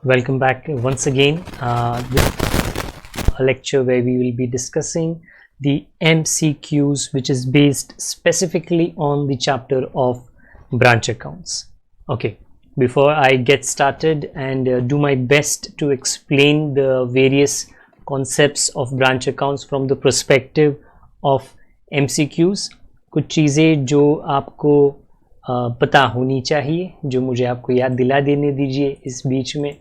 Welcome back once again. This is a lecture where we will be discussing the MCQs, which is based specifically on the chapter of branch accounts. Okay, before I get started and do my best to explain the various concepts of branch accounts from the perspective of MCQs, कुछ चीज़ें जो आपको पता होनी चाहिए, जो मुझे आपको याद दिला देने दीजिए इस बीच में.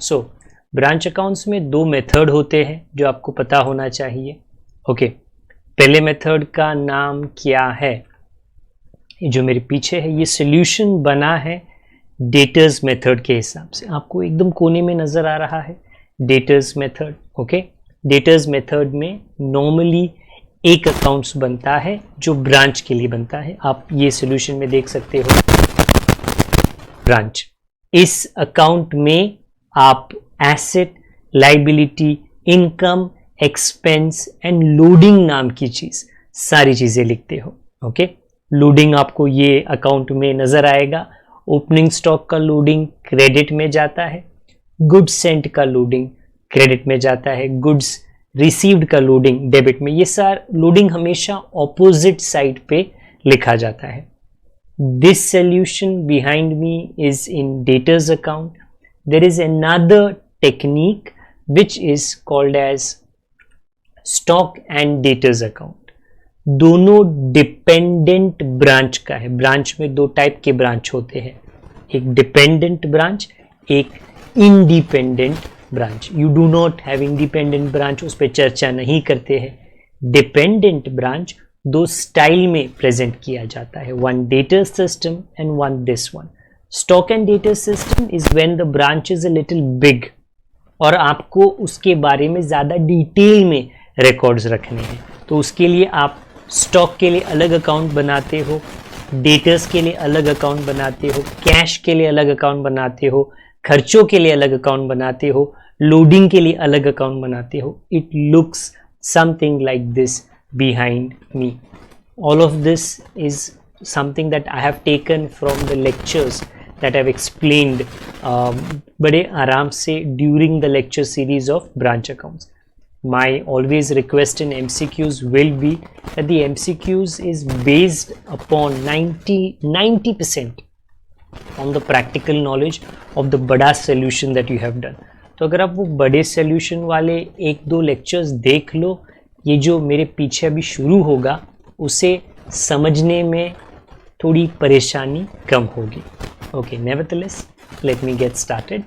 सो ब्रांच अकाउंट्स में दो मेथड होते हैं जो आपको पता होना चाहिए. ओके, पहले मेथड का नाम क्या है? जो मेरे पीछे है ये सॉल्यूशन बना है डेटर्स मेथड के हिसाब से. आपको एकदम कोने में नज़र आ रहा है debtors method. Okay, debtors method में नॉर्मली एक अकाउंट्स बनता है जो ब्रांच के लिए बनता है. आप ये सॉल्यूशन में देख सकते हो ब्रांच. इस अकाउंट में आप asset, liability, income, expense and loading नाम की चीज सारी चीजें लिखते हो. ओके, लोडिंग आपको ये अकाउंट में नजर आएगा. ओपनिंग स्टॉक का लोडिंग क्रेडिट में जाता है. गुड्स सेंट का लोडिंग क्रेडिट में जाता है. गुड्स रिसीव्ड का लोडिंग डेबिट में. ये सारा लोडिंग हमेशा ऑपोजिट साइड पे लिखा जाता है. This solution behind me is in debtors account. There is another technique which is called as stock and debtors account. दोनों डिपेंडेंट ब्रांच का है. ब्रांच में दो टाइप के ब्रांच होते हैं, एक डिपेंडेंट ब्रांच, एक independent branch. You do not have independent branch, उस पर चर्चा नहीं करते हैं. डिपेंडेंट ब्रांच दो स्टाइल में प्रेजेंट किया जाता है, one debtor system and one this one. Stock and debtor system is when the branch is a little big और आपको उसके बारे में ज़्यादा डिटेल में रिकॉर्ड्स रखने हैं. तो उसके लिए आप स्टॉक के लिए अलग अकाउंट बनाते हो, डेटर्स के लिए अलग अकाउंट बनाते हो, कैश के लिए अलग अकाउंट बनाते हो, खर्चों के लिए अलग अकाउंट बनाते हो, लोडिंग के लिए अलग अकाउंट बनाते हो. It looks something like this behind me. All of this is something that I have taken from the lectures that I've explained बड़े आराम से during the lecture series of branch accounts. My always request in MCQs will be that the MCQs is based upon 90% on the practical knowledge of the बड़ा solution that you have done. तो अगर आप वो बड़े solution वाले एक दो lectures देख लो, ये जो मेरे पीछे अभी शुरू होगा उसे समझने में थोड़ी परेशानी कम होगी. Okay, nevertheless let me get started.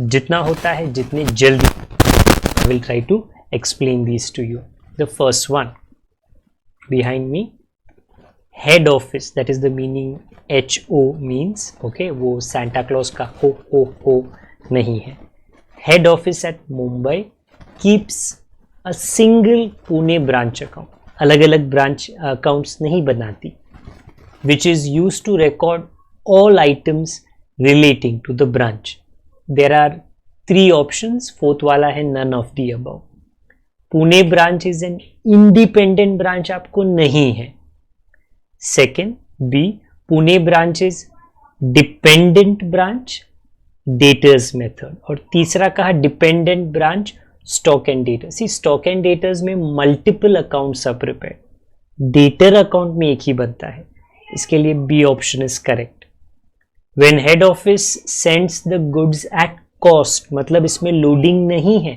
जितना होता है जितने जल्दी I will try to explain this to you. The first one behind me, head office, that is the meaning HO means. Okay, वो सांता क्लॉज का हो नहीं है. Head office at Mumbai keeps a single Pune branch account. अलग अलग branch accounts नहीं बनाती, which is used to record all items relating to the branch. There are three options. Fourth वाला है none of the above. Pune branch is an independent branch, आपको नहीं है. Second, B, Pune branch is dependent branch, daters method. और तीसरा कहा dependent branch, stock and data. See, stock and daters में multiple accounts are prepared. Dater account में एक ही बनता है, इसके लिए B option is correct. When head office sends the goods at cost, मतलब इसमें लोडिंग नहीं है.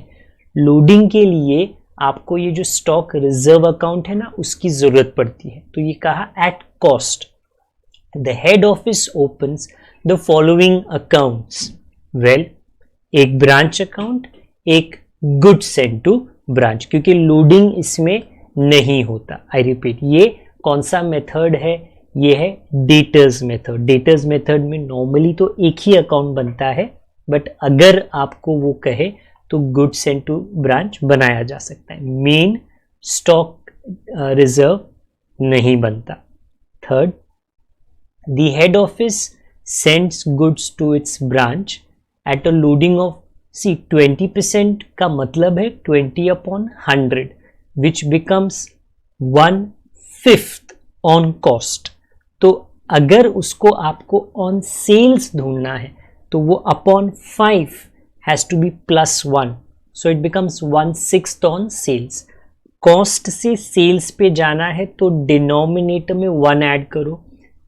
लोडिंग के लिए आपको ये जो स्टॉक रिजर्व अकाउंट है ना, उसकी जरूरत पड़ती है. तो ये कहा at cost. The head office opens the following accounts. Well, एक ब्रांच अकाउंट, एक गुड सेंड टू ब्रांच, क्योंकि लोडिंग इसमें नहीं होता. आई रिपीट, ये कौन सा मेथड है? ये है डेटर्स मेथड. डेटर्स मेथड में नॉर्मली तो एक ही अकाउंट बनता है, बट अगर आपको वो कहे तो गुड सेंड टू ब्रांच बनाया जा सकता है. मेन स्टॉक रिजर्व नहीं बनता. Third, the head office sends goods to its branch at a loading of 20% का मतलब है 20/100, विच बिकम्स 1/5 ऑन कॉस्ट. तो अगर उसको आपको ऑन सेल्स ढूंढना है तो वो upon 5 has to be +1, so it becomes 1/6 on sales. Cost से सेल्स पे जाना है तो डिनोमिनेटर में 1 ऐड करो,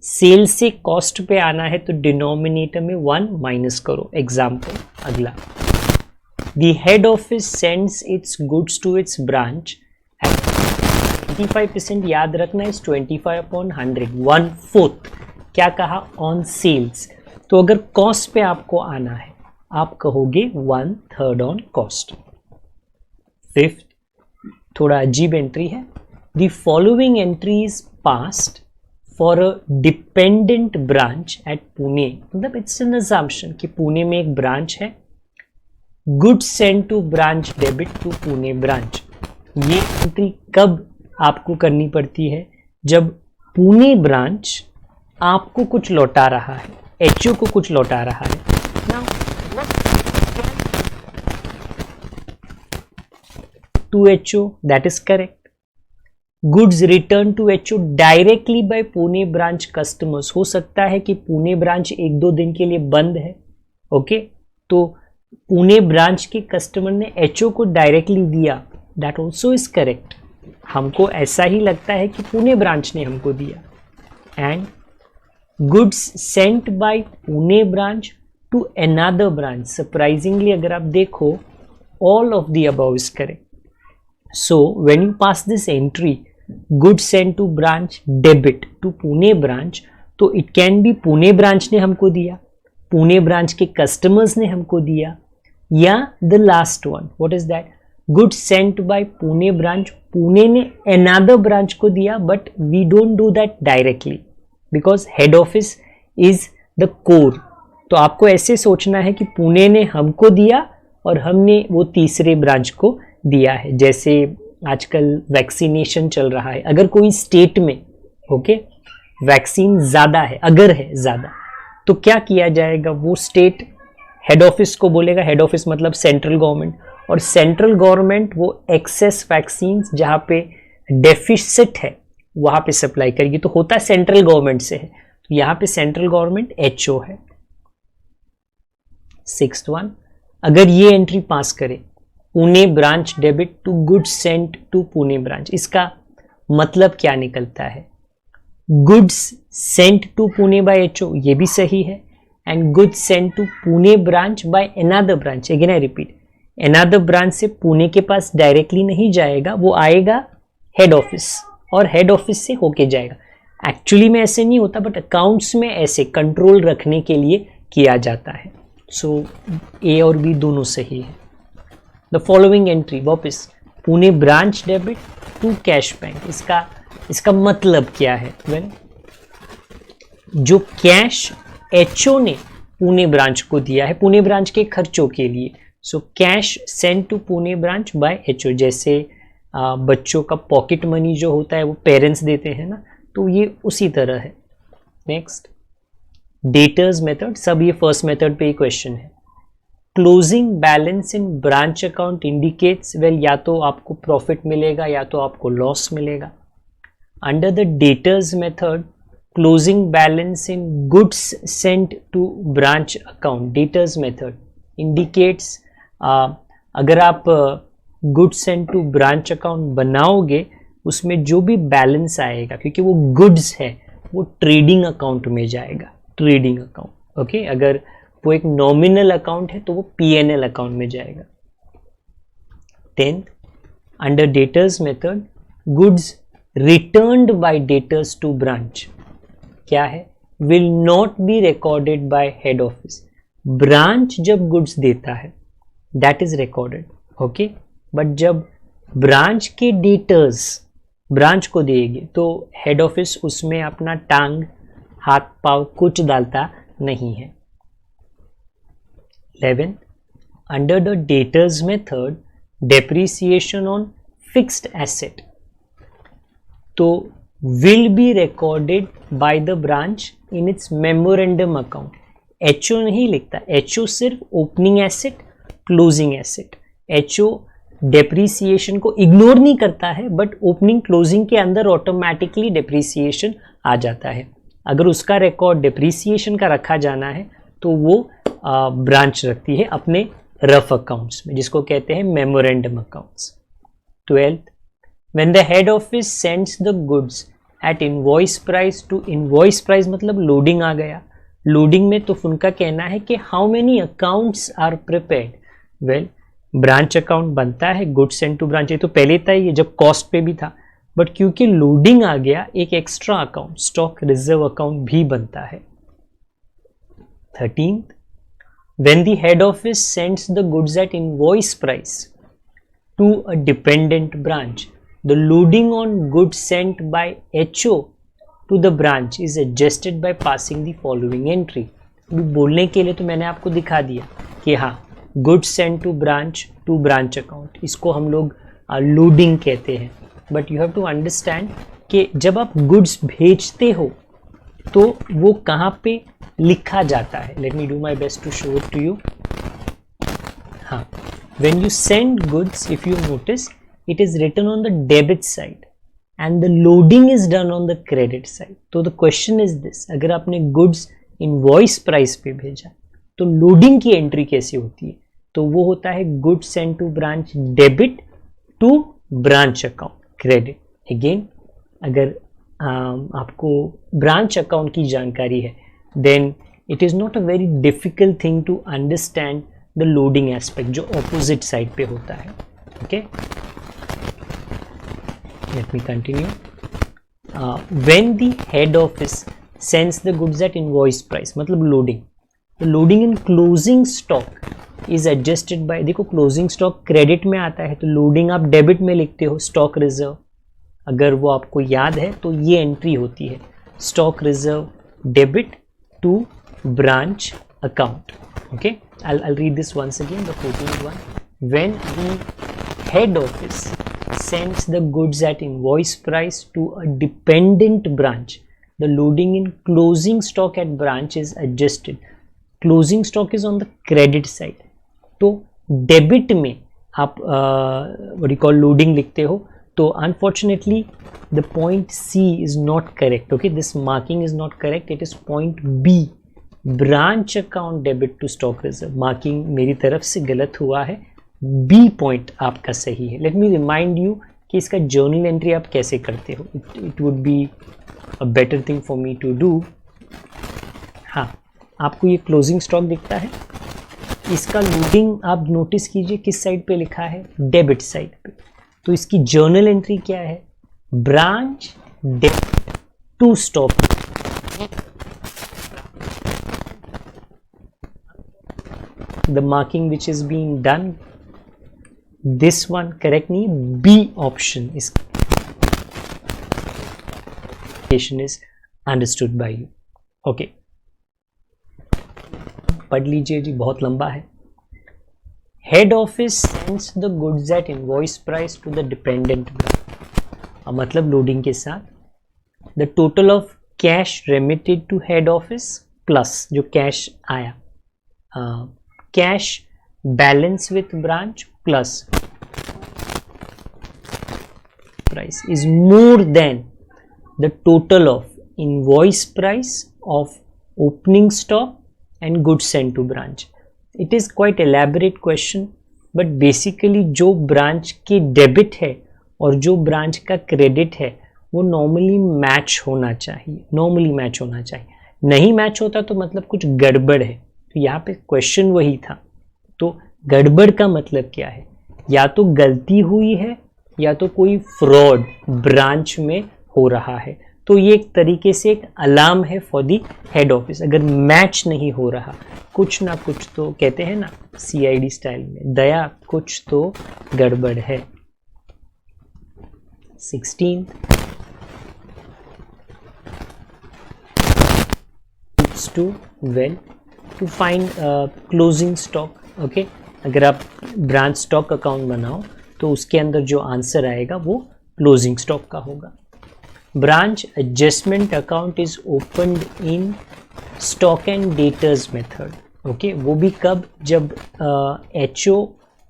सेल्स से कॉस्ट पे आना है तो डिनोमिनेटर में 1 माइनस करो। एग्जाम्पल अगला, the head office sends its goods to its branch, 25% याद रखना इज 25/100, 1/4 क्या कहा ऑन सेल्स। तो अगर कॉस्ट पे आपको आना है आप कहोगे 1/3 ऑन कॉस्ट। फिफ्थ, थोड़ा अजीब एंट्री है, the following entry is passed for a dependent branch at Pune, मतलब इट्स एन अजम्पशन कि पुणे में एक ब्रांच है, goods send to branch debit to Pune branch. ये एंट्री कब आपको करनी पड़ती है? जब पुणे ब्रांच आपको कुछ लौटा रहा है, एचओ को कुछ लौटा रहा है। Now, to HO, that is correct. Goods returned to HO directly by Pune branch customers. हो सकता है कि पुणे ब्रांच 1-2 दिन के लिए बंद है, ओके तो पुणे ब्रांच के कस्टमर ने HO को डायरेक्टली दिया, दैट ऑल्सो इज करेक्ट। हमको ऐसा ही लगता है कि पुणे ब्रांच ने हमको दिया। And goods sent by Pune branch to another branch, surprisingly अगर आप देखो all of the above is correct. So when you pass this entry goods sent to branch debit to Pune branch, तो it can be Pune branch ने हमको दिया, Pune branch के customers ने हमको दिया, या the last one what is that, goods sent by Pune branch, Pune ने अनदर ब्रांच को दिया, but we don't do that directly because head office is the core. तो आपको ऐसे सोचना है कि पुणे ने हमको दिया और हमने वो तीसरे ब्रांच को दिया है। जैसे आजकल वैक्सीनेशन चल रहा है, अगर कोई स्टेट में ओके वैक्सीन ज़्यादा है, अगर है ज़्यादा, तो क्या किया जाएगा, वो स्टेट हेड ऑफिस को बोलेगा, हेड ऑफिस मतलब सेंट्रल गवर्नमेंट, और सेंट्रल गवर्नमेंट वो एक्सेस वैक्सीन जहाँ पे डेफिसिट है वहाँ पे सप्लाई करेगी, तो होता सेंट्रल गवर्नमेंट से है, तो यहाँ पे सेंट्रल गवर्नमेंट HO है। सिक्स्थ वन, अगर ये एंट्री पास करे Pune branch debit to goods sent to Pune branch, इसका मतलब क्या निकलता है, goods sent to Pune by HO, ये भी सही है, and goods sent to Pune branch by another branch, again I repeat, another branch से पुणे के पास डायरेक्टली नहीं जाएगा, वो आएगा हेड ऑफिस और हेड ऑफिस से होके जाएगा। एक्चुअली में ऐसे नहीं होता, बट अकाउंट्स में ऐसे कंट्रोल रखने के लिए किया जाता है। सो ए और बी दोनों सही है। द फॉलोइंग एंट्री वापस Pune branch debit to cash bank, इसका मतलब क्या है, जो कैश HO ने पुणे ब्रांच को दिया है पुणे ब्रांच के खर्चों के लिए, so cash send to Pune branch by HO, जैसे बच्चों का पॉकेट मनी जो होता है वो पेरेंट्स देते हैं ना, तो ये उसी तरह है। नेक्स्ट, डेटर्स मेथड, सब ये फर्स्ट मेथड पे ही क्वेश्चन है। क्लोजिंग बैलेंस इन ब्रांच अकाउंट इंडिकेट्स, वेल या तो आपको प्रॉफिट मिलेगा या तो आपको लॉस मिलेगा। Under the debtors method closing balance in goods sent to branch account, debtors method indicates, अगर आप goods sent to branch account बनाओगे उसमें जो भी बैलेंस आएगा, क्योंकि वो गुड्स है, वो ट्रेडिंग अकाउंट में जाएगा, ट्रेडिंग अकाउंट ओके। अगर वो एक नॉमिनल अकाउंट है तो वो PNL अकाउंट में जाएगा। 10th, under debtors method goods returned by debtors to branch क्या है, will not be recorded by head office. Branch जब गुड्स देता है that is recorded okay, but जब ब्रांच के डेटर्स ब्रांच को देंगे तो हेड ऑफिस उसमें अपना टांग हाथ पाव कुछ डालता नहीं है। 11, under the debtors method depreciation on fixed asset तो will be recorded by the branch in its memorandum account. HO नहीं लिखता, HO सिर्फ opening asset closing asset, HO depreciation को इग्नोर नहीं करता है, बट ओपनिंग क्लोजिंग के अंदर ऑटोमेटिकली डेप्रिसिएशन आ जाता है। अगर उसका रिकॉर्ड डेप्रिसिएशन का रखा जाना है तो वो ब्रांच रखती है अपने रफ अकाउंट्स में, जिसको कहते हैं memorandum accounts. 12th, when the head office sends the goods at invoice price to, invoice price मतलब लोडिंग आ गया, लोडिंग में तो उनका कहना है कि how many accounts are prepared. Well, branch account बनता है गुड्स सेंड टू ब्रांच, ये तो पहले था, ये जब कॉस्ट पे भी था, बट क्योंकि लोडिंग आ गया एक extra account stock reserve account भी बनता है। 13th, when the head office sends the goods at invoice price to a dependent branch, the loading on goods sent by HO to the branch is adjusted by passing the following entry। बोलने के लिए तो मैंने आपको दिखा दिया कि हाँ, goods send to branch account, इसको हम लोग लोडिंग कहते हैं, but you have to understand कि जब आप गुड्स भेजते हो तो वो कहाँ पे लिखा जाता है। Let me do my best to show it to you. हाँ, when you send goods, if you notice, it is written on the debit side and the loading is done on the credit side. तो the question is this, अगर आपने goods invoice price पे भेजा तो loading की entry कैसे होती है? तो वो होता है goods send to branch debit to branch account credit. Again, अगर आपको ब्रांच अकाउंट की जानकारी है, then it is not a very difficult thing to understand the loading aspect जो ऑपोजिट साइड पे होता है। Okay, let me continue. When the head office sends the goods at invoice price मतलब loading, loading in closing stock is adjusted by, देखो closing stock credit में आता है तो लोडिंग आप डेबिट में लिखते हो, स्टॉक रिजर्व, अगर वो आपको याद है तो ये एंट्री होती है stock reserve debit to branch account. Okay, I'll read this once again, the 14th one. When the head office sends the goods at invoice price to a dependent branch, the loading in closing stock at branch is adjusted. Closing stock is on the credit side. तो debit में आप what you call loading लिखते हो, तो unfortunately the point C is not correct. Okay, this marking is not correct. It is point B. Branch account debit to stock reserve, marking मेरी तरफ से गलत हुआ है, बी पॉइंट आपका सही है। लेट मी रिमाइंड यू कि इसका जर्नल एंट्री आप कैसे करते हो, it would be a better thing for me to do. हाँ, आपको ये क्लोजिंग स्टॉक दिखता है, इसका लोडिंग आप नोटिस कीजिए किस साइड पे लिखा है, डेबिट साइड पे, तो इसकी जर्नल एंट्री क्या है, branch debit to stock. The marking which is being done, this one correct नहीं, B option is understood by you. Okay, पढ़ लीजिए जी, बहुत लंबा है। Head office sends the goods at invoice price to the dependent branch, मतलब loading के साथ the total of cash remitted to head office plus जो कैश आया, cash balance with branch plus price is more than the total of invoice price of opening stock and goods send to branch. It is quite elaborate question, but basically जो branch की debit है और जो branch का credit है वो normally match होना चाहिए, नहीं मैच होता तो मतलब कुछ गड़बड़ है। तो यहाँ पे क्वेश्चन वही था, तो गड़बड़ का मतलब क्या है, या तो गलती हुई है या तो कोई फ्रॉड ब्रांच में हो रहा है। तो ये एक तरीके से एक अलार्म है फॉर दी हेड ऑफिस, अगर मैच नहीं हो रहा, कुछ ना कुछ तो कहते हैं ना CID स्टाइल में, दया कुछ तो गड़बड़ है। 16 to well to find closing stock। Okay, अगर आप ब्रांच स्टॉक अकाउंट बनाओ तो उसके अंदर जो आंसर आएगा वो क्लोजिंग स्टॉक का होगा। Branch adjustment account is opened in stock and debtors method. Okay, वो भी कब, जब HO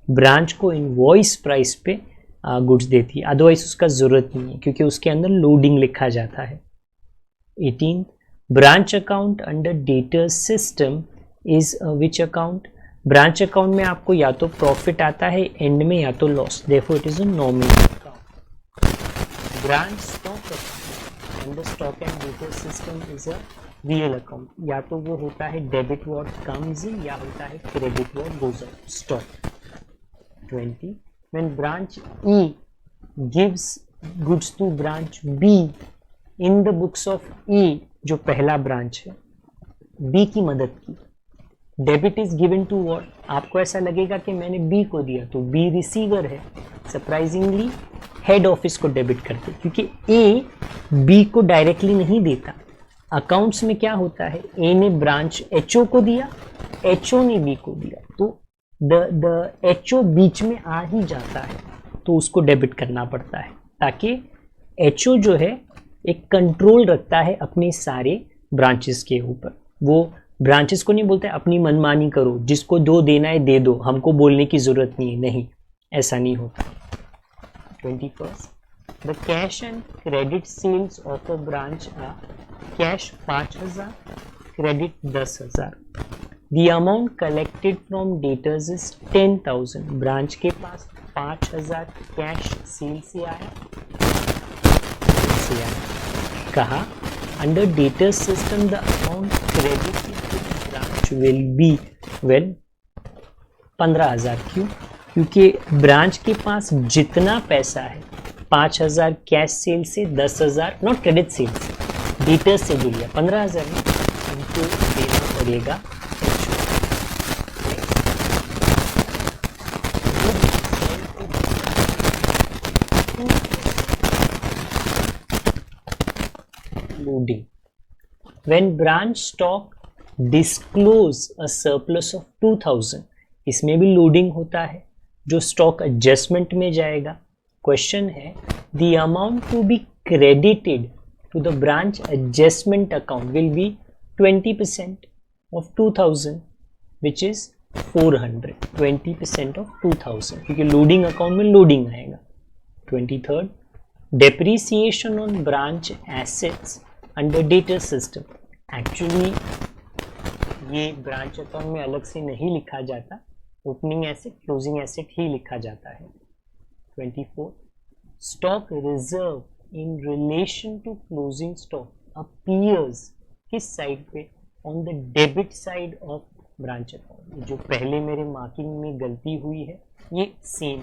ब्रांच को इनवॉइस प्राइस पे गुड्स देती है, अदरवाइज उसका ज़रूरत नहीं है क्योंकि उसके अंदर लोडिंग लिखा जाता है। 18 branch account under debtors system is which account? Branch account में आपको या तो प्रॉफिट आता है एंड में या तो loss, therefore it is a nominal account. Branch stock account and the stock and debtor system is a real account, या तो वो होता है डेबिट व्हाट कम्स इन या होता है credit what goes out, stock. 20 when branch E gives goods to branch B in the books of E, जो पहला ब्रांच है, B की मदद की, debit is given to what, आपको ऐसा लगेगा कि मैंने B को दिया तो B रिसीवर है, सरप्राइजिंगली हेड ऑफिस को डेबिट करते, क्योंकि A B को डायरेक्टली नहीं देता। अकाउंट्स में क्या होता है, A ने ब्रांच HO को दिया, HO ने B को दिया, तो द HO बीच में आ ही जाता है, तो उसको डेबिट करना पड़ता है, ताकि HO जो है एक कंट्रोल रखता है अपने सारे ब्रांचेस के ऊपर। वो ब्रांचेस को नहीं बोलता है अपनी मनमानी करो, जिसको दो देना है दे दो, हमको बोलने की जरूरत नहीं है, नहीं, ऐसा नहीं होता। 21 the cash and credit sales of a branch are, cash 5000, credit 10,000। The amount collected from debtors is 10,000, branch के पास 5,000 कैश सेल से आया, कहा under debtor system the amount credit branch will be, well 15,000, क्यों? क्योंकि ब्रांच के पास जितना पैसा है 5,000 कैश सेल से, 10,000 नॉट क्रेडिट सेल से, डेटर से जो लिया 15,000 उनको देना पड़ेगा। Loading. When branch stock disclose a surplus of 2,000, इसमें भी लोडिंग होता है, जो स्टॉक एडजस्टमेंट में जाएगा। क्वेश्चन है the amount to be credited to the branch adjustment account will be 20% of 2,000, which is 400, 20% of 2,000, क्योंकि लोडिंग अकाउंट में लोडिंग आएगा। 23rd depreciation on branch assets under debtor system, actually ये branch account में अलग से नहीं लिखा जाता, ओपनिंग एसेट क्लोजिंग एसेट ही लिखा जाता है। 24 stock reserve in relation to closing stock appears किस साइड पे, on the debit side of branch account. जो पहले मेरे मार्किंग में गलती हुई है ये सेम,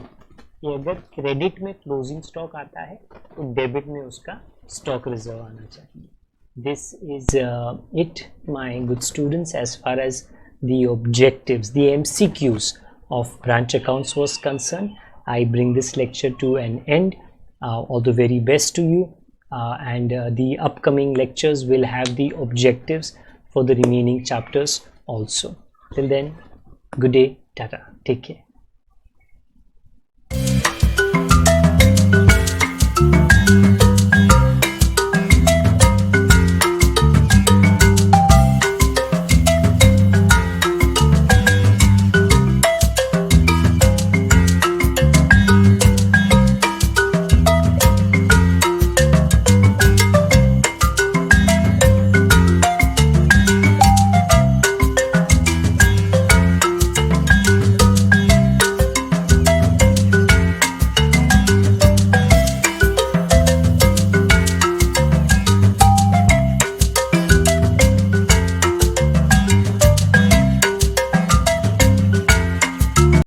कि अगर क्रेडिट में क्लोजिंग स्टॉक आता है तो डेबिट में उसका स्टॉक रिजर्व आना चाहिए। This is it, my good students, as far as the objectives, the MCQs of branch accounts was concerned. I bring this lecture to an end. All the very best to you, and the upcoming lectures will have the objectives for the remaining chapters also. Till then, good day, tata, take care.